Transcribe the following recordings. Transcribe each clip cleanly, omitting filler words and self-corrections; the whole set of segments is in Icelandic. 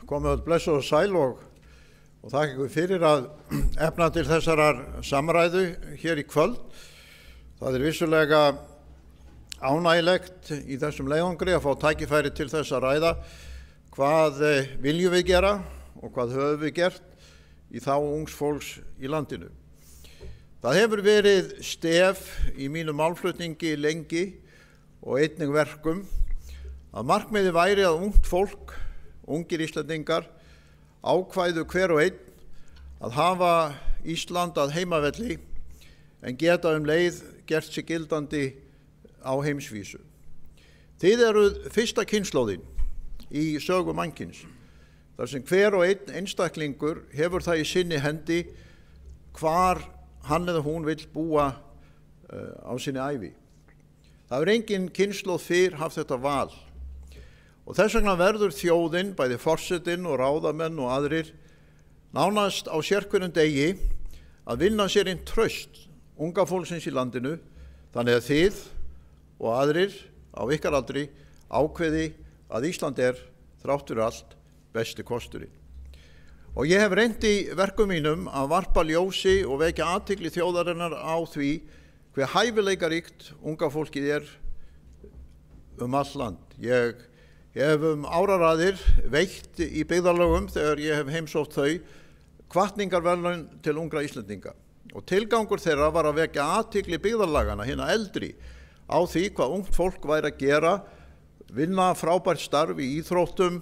komið öll blessuð og sæl og þakka ykkur fyrir að efna til þessarar samræðu hér í kvöld. Það er vissulega ánægilegt í þessum leiðangri að fá tækifæri til þess að ræða hvað viljum við gera og hvað höfum við gert í þágu ungs fólks í landinu. Það hefur verið stef í mínum málflutningi lengi og einnig verkum að markmiðið væri að ungt fólk, ungir Íslendingar, ákvæðu hver og einn að hafa Ísland að heimavelli en geta leið gert sig gildandi á heimsvísu. Þið eruð fyrsta kynslóðin í sögu mannkyns, þar sem hver og einn einstaklingur hefur það í sinni hendi hvar hann eða hún vill búa á sinni ævi. Það hefur engin kynslóð fyrr haft þetta val. Og þess vegna verður þjóðin, bæði forsetinn og ráðamenn og aðrir, nánast á sérhverjum degi að vinna sér inn traust unga fólksins í landinu, þannig að þið og aðrir á ykkar aldri ákveði að Ísland er, þrátt fyrir allt, besti kosturinn. Og ég hef reynt í verkum mínum að varpa ljósi og vekja athygli þjóðarinnar á því hve hæfileikaríkt unga fólkið er allt land. Ég hef áraraðir veitt í byggðarlögum þegar ég hef heimsótt þau hvatningarverðlaun til ungra Íslendinga. Og tilgangur þeirra var að vekja athygli byggðarlagana, hinna eldri, á því hvað ungt fólk væri að gera, vinna frábært starf í íþróttum,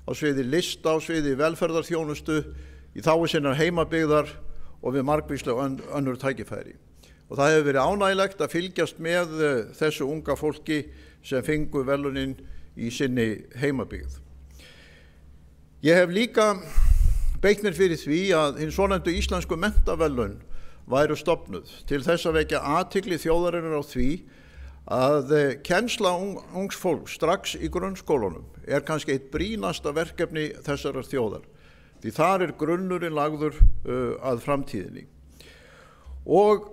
á sviði lista, á sviði velferðarþjónustu, í þágu sinnar heimabyggðar og við margvísleg önnur tækifæri. Og það hefur verið ánægilegt að fylgjast með þessu unga fólki sem fengu verðlaunin í sinni heimabyggð. Ég hef líka beitt mér fyrir því að hin svonefndu íslensku menntaverðlaun væru stofnuð til þess að vekja athygli þjóðarinnar á því að kennsla ungs fólks strax í grunnskólunum er kannski eitt brýnasta verkefni þessarar þjóðar, því þar er grunnurinn lagður að framtíðinni. Og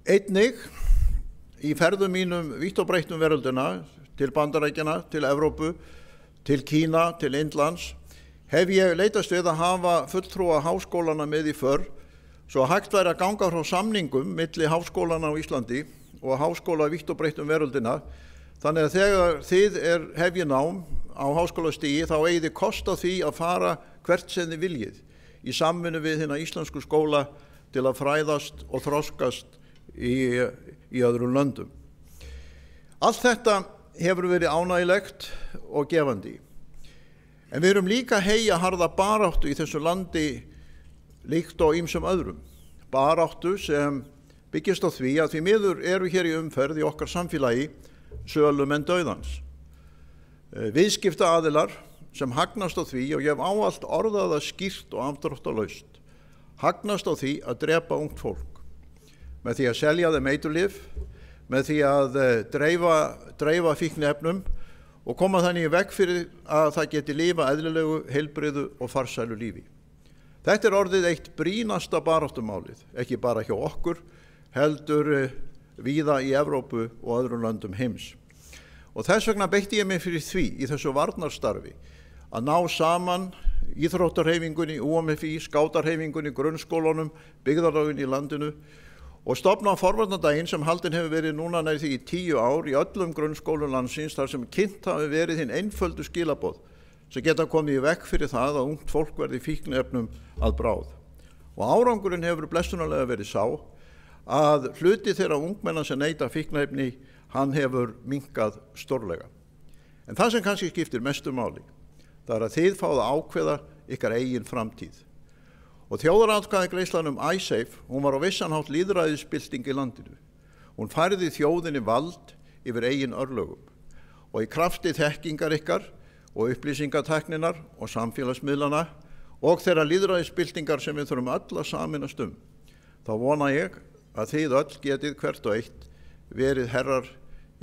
einnig í ferðum mínum vítt og breitt veröldina, til Bandaríkjanna, til Evrópu, til Kína, til Indlands, hef ég leitast við að hafa fulltrúa háskólana með í för, svo hægt væri að ganga frá samningum milli háskólana á Íslandi og háskóla vítt og breitt veröldina, þannig að þegar þið hefjið nám á háskólastigi þá eigið þið kost á því að fara hvert sem þið viljið í samvinnu við hina íslensku skóla til að fræðast og þroskast í öðrum löndum. Allt þetta hefur verið ánægilegt og gefandi. En við erum líka heyja harða baráttu í þessu landi líkt og ýmsum öðrum. Baráttu sem byggist á því að því miður eru hér í umferð í okkar samfélagi sölumenn dauðans. Viðskipta aðilar sem hagnast á því, og ég hef ávallt orðað það skýrt og afdráttarlaust, hagnast á því að drepa ungt fólk með því að selja þeim eiturlyf, með því að dreifa fíkniefnum og koma þannig í veg fyrir að það geti lifa eðlilegu, heilbrigðu og farsælu lífi. Þetta er orðið eitt brýnasta baráttumálið, ekki bara hjá okkur, heldur víða í Evrópu og öðrum löndum heims. Og þess vegna beitti ég mig fyrir því í þessu varnarstarfi að ná saman íþróttarhreyfingunni, UMFÍ, skátarhreyfingunni, grunnskólunum, byggðarlögin í landinu og stofna á forvarnardaginn sem haldinn hefur verið núna nær því í 10 ár í öllum grunnskólum landsins, þar sem kynnt hafi verið hinn einföldu skilaboð sem geta komið í veg fyrir það að ungt fólk verði fíkniefnum að bráð. Og árangurinn hefur blessunarlega verið sá að hluti þeirra ungmenna sem neyta fíkniefni, hann hefur minnkað stórlega. En það sem kannski skiptir mestu máli, það er að þið fáið að ákveða ykkar eigin framtíð. Og þjóðaratkvæðagreiðslan Icesave, hún var á vissan hátt lýðræðisbylting í landinu. Hún færði þjóðinni vald yfir eigin örlögum og í krafti þekkingar ykkar og upplýsingatækninar og samfélagsmiðlana og þeirra lýðræðisbyltingar sem við þurfum öll að sameinast þá vona ég að þið öll getið hvert og eitt verið herrar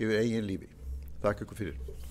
yfir eigin lífi. Þakka ykkur fyrir.